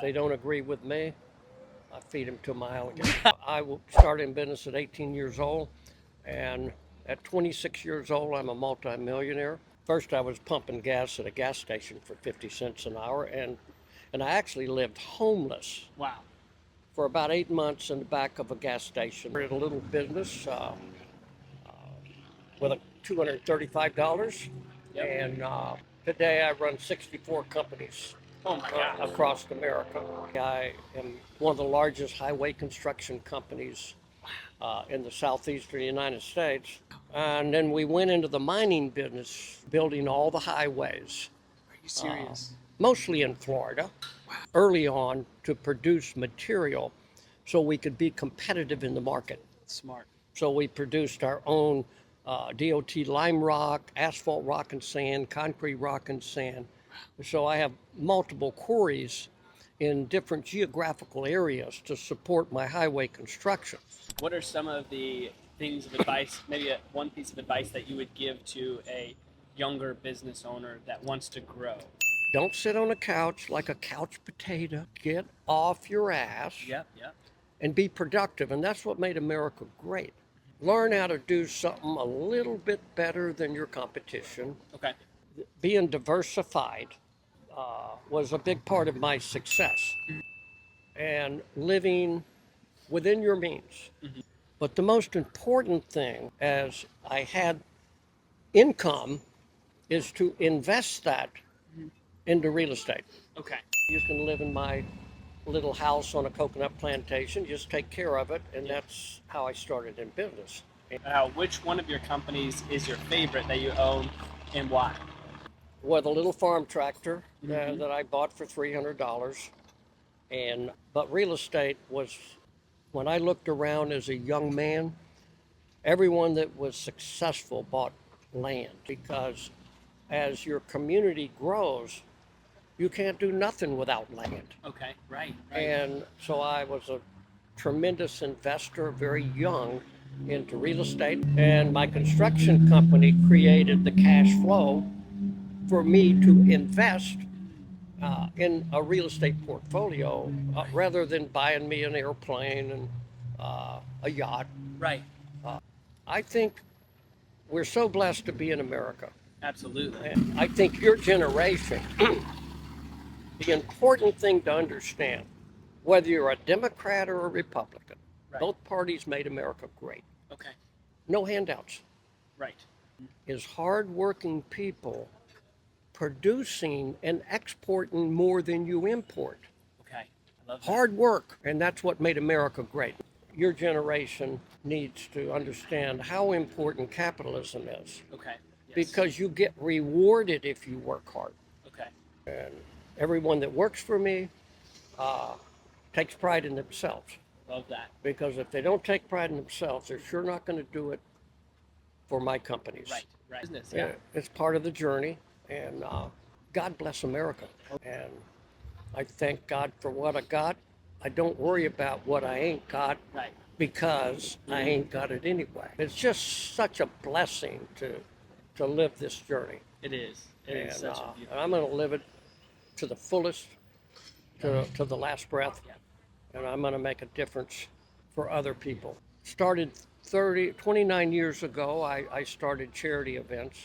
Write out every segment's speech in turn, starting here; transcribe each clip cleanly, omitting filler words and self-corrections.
They don't agree with me, I feed them to my alligator. I started in business at 18 years old, and at 26 years old, I'm a multimillionaire. First, I was pumping gas at a gas station for 50 cents an hour, and I actually lived homeless. Wow. For about 8 months in the back of a gas station. We had a little business with $235, Yep. and today I run 64 companies Oh my God. across America. I am one of the largest highway construction companies in the southeastern United States. And then we went into the mining business, building all the highways. Are you serious? Mostly in Florida, early on to produce material so we could be competitive in the market. Smart. So we produced our own DOT lime rock, asphalt rock and sand, concrete rock and sand. So I have multiple quarries in different geographical areas to support my highway construction. What are some of the things of advice, maybe one piece of advice that you would give to a younger business owner that wants to grow? Don't sit on a couch like a couch potato. Get off your ass Yep. and be productive. And that's what made America great. Learn how to do something a little bit better than your competition. Okay. Being diversified was a big part of my success. And living within your means. Mm-hmm. But the most important thing, as I had income, is to invest that into real estate. Okay. You can live in my little house on a coconut plantation, just take care of it, and that's how I started in business. Which one of your companies is your favorite that you own, and why? With a little farm tractor that I bought for $300, but real estate was, when I looked around as a young man, everyone that was successful bought land, because as your community grows, you can't do nothing without land. Okay. Right. And so I was a tremendous investor, very young, into real estate. And my construction company created the cash flow for me to invest in a real estate portfolio rather than buying me an airplane and a yacht. Right. I think we're so blessed to be in America. Absolutely. And I think your generation, the important thing to understand, whether you're a Democrat or a Republican, both parties made America great. Okay. No handouts. Right. Is hardworking people producing and exporting more than you import. Okay. I love that. Hard work, and that's what made America great. Your generation needs to understand how important capitalism is. Okay. Yes. Because you get rewarded if you work hard. Okay. And everyone that works for me takes pride in themselves. Love that. Because if they don't take pride in themselves, they're sure not going to do it for my companies. Right. Business. Yeah, it's part of the journey, and God bless America. And I thank God for what I got. I don't worry about what I ain't got, Right. because I ain't got it anyway. It's just such a blessing to live this journey. It is. It is such a beautiful. And I'm going to live it to the fullest, to the last breath. Yeah. And I'm going to make a difference for other people. Started 29 years ago, I started charity events,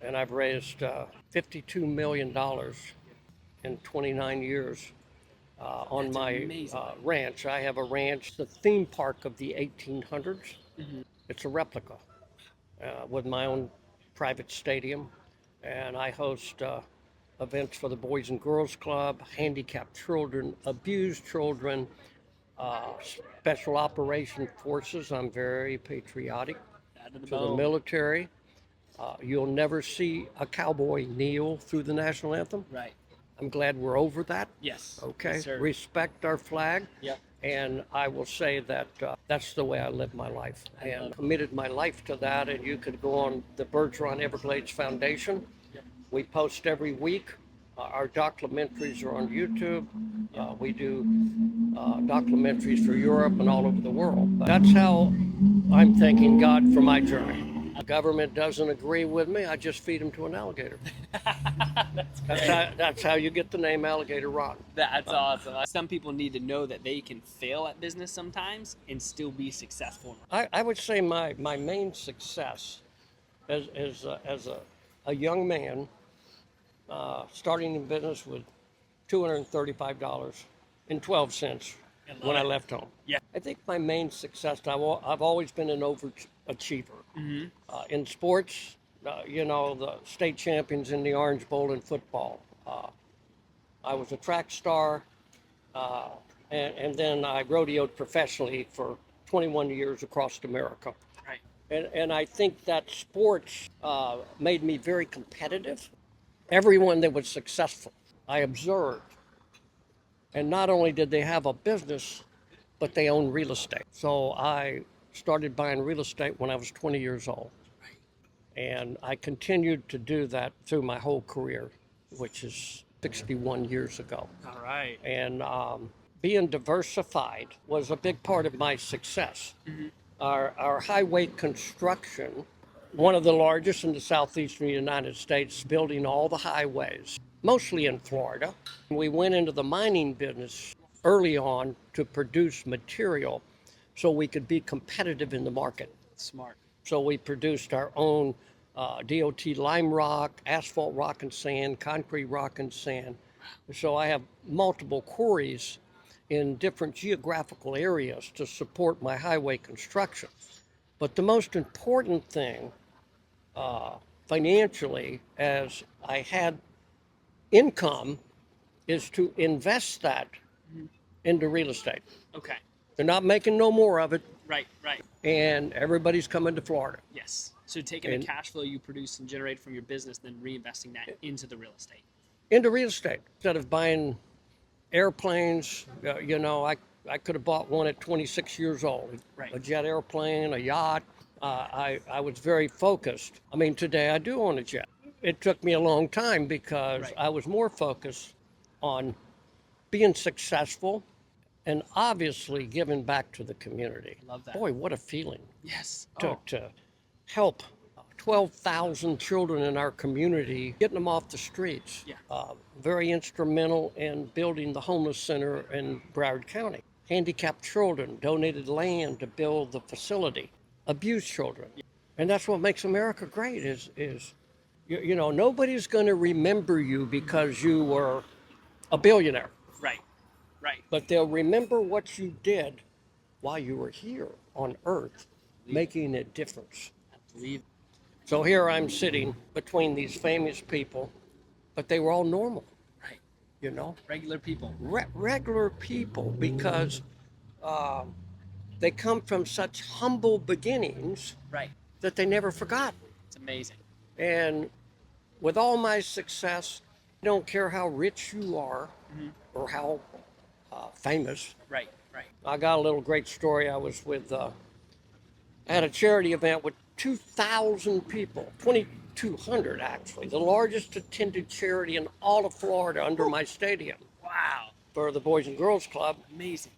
and I've raised $52 million in 29 years on That's my amazing. ranch. I have a ranch, the theme park of the 1800s. Mm-hmm. It's a replica with my own private stadium, and I host events for the Boys and Girls Club, handicapped children, abused children, special operation forces. I'm very patriotic to the military. You'll never see a cowboy kneel through the national anthem. Right. I'm glad we're over that. Yes. Okay. Yes, sir. Respect our flag. Yep. And I will say that that's the way I live my life, and committed my life to that. And you could go on the Bergeron Everglades Foundation. Yep. We post every week. Our documentaries are on YouTube. We do documentaries for Europe and all over the world. But that's how I'm thanking God for my journey. The government doesn't agree with me, I just feed them to an alligator. That's how you get the name Alligator Ron. That's awesome. Some people need to know that they can fail at business sometimes and still be successful. I would say my main success as a young man starting in business with $235.12 when I left home. Yeah. I think my main success, I've always been an overachiever. In sports, the state champions in the Orange Bowl in football. I was a track star, and then I rodeoed professionally for 21 years across America. Right. And I think that sports made me very competitive. Everyone that was successful, I observed. And not only did they have a business, but they owned real estate. So I started buying real estate when I was 20 years old. And I continued to do that through my whole career, which is 61 years ago. All right. And being diversified was a big part of my success. Our highway construction, one of the largest in the southeastern United States, building all the highways, mostly in Florida. We went into the mining business early on to produce material so we could be competitive in the market. Smart. So we produced our own DOT lime rock, asphalt rock and sand, concrete rock and sand. So I have multiple quarries in different geographical areas to support my highway construction. But the most important thing financially, as I had income, is to invest that into real estate. Okay. They're not making no more of it, Right. and everybody's coming to Florida. Yes. So taking the cash flow you produce and generate from your business, then reinvesting that into the real estate. Into real estate. Instead of buying airplanes, I could have bought one at 26 years old. Right. A jet airplane, a yacht. I was very focused. I mean, today I do own a jet. It took me a long time because I was more focused on being successful and obviously giving back to the community. Love that. Boy, what a feeling Yes. to help 12,000 children in our community, getting them off the streets. Yeah. Very instrumental in building the homeless center in Broward County. Handicapped children, donated land to build the facility. Abused children. And that's what makes America great is nobody's going to remember you because you were a billionaire. Right. But they'll remember what you did while you were here on Earth, making a difference. I believe. So here I'm sitting between these famous people, but they were all normal. Right. Regular people. Regular people, because they come from such humble beginnings Right. that they never forgot. It's amazing. And with all my success, I don't care how rich you are or how famous. Right. I got a little great story. I was at a charity event with 2,000 people, 2,200 actually, the largest attended charity in all of Florida under my stadium. Wow. For the Boys and Girls Club. Amazing.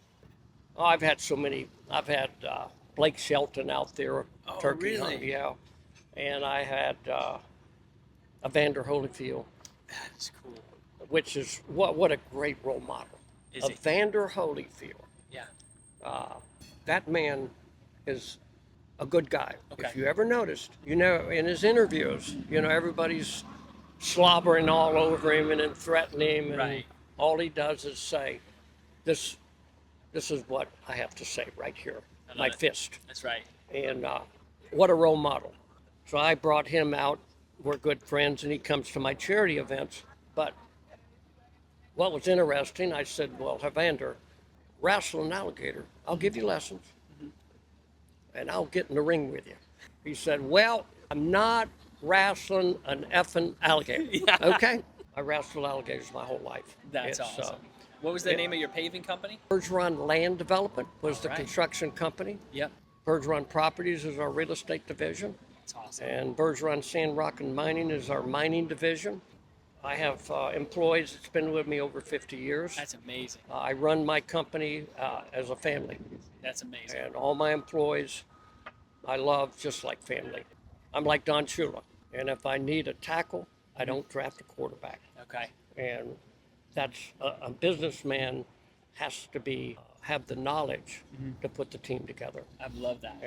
Oh, I've had so many. I've had Blake Shelton out there, turkey really? hunting, yeah. And I had Evander Holyfield. That is cool. Which is what a great role model. Is he? Evander Holyfield. Yeah. That man is a good guy. Okay. If you ever noticed, in his interviews, everybody's slobbering all over him and then threatening him, and Right. all he does is say, "This is what I have to say right here, my fist." That's right. And what a role model. So I brought him out. We're good friends, and he comes to my charity events. But what was interesting, I said, "Well, Evander, wrestle an alligator. I'll give you lessons, and I'll get in the ring with you." He said, "Well, I'm not wrestling an effing alligator." Okay? I wrestled alligators my whole life. That's awesome. What was the name of your paving company? Bergeron Land Development was All the right. construction company. Yep. Bergeron Properties is our real estate division. That's awesome. And Bergeron Sand, Rock, and Mining is our mining division. I have employees that's been with me over 50 years. That's amazing. I run my company as a family. That's amazing. And all my employees I love just like family. I'm like Don Shula, and if I need a tackle, I don't draft a quarterback. Okay. And that's a businessman has to be have the knowledge to put the team together. I love that.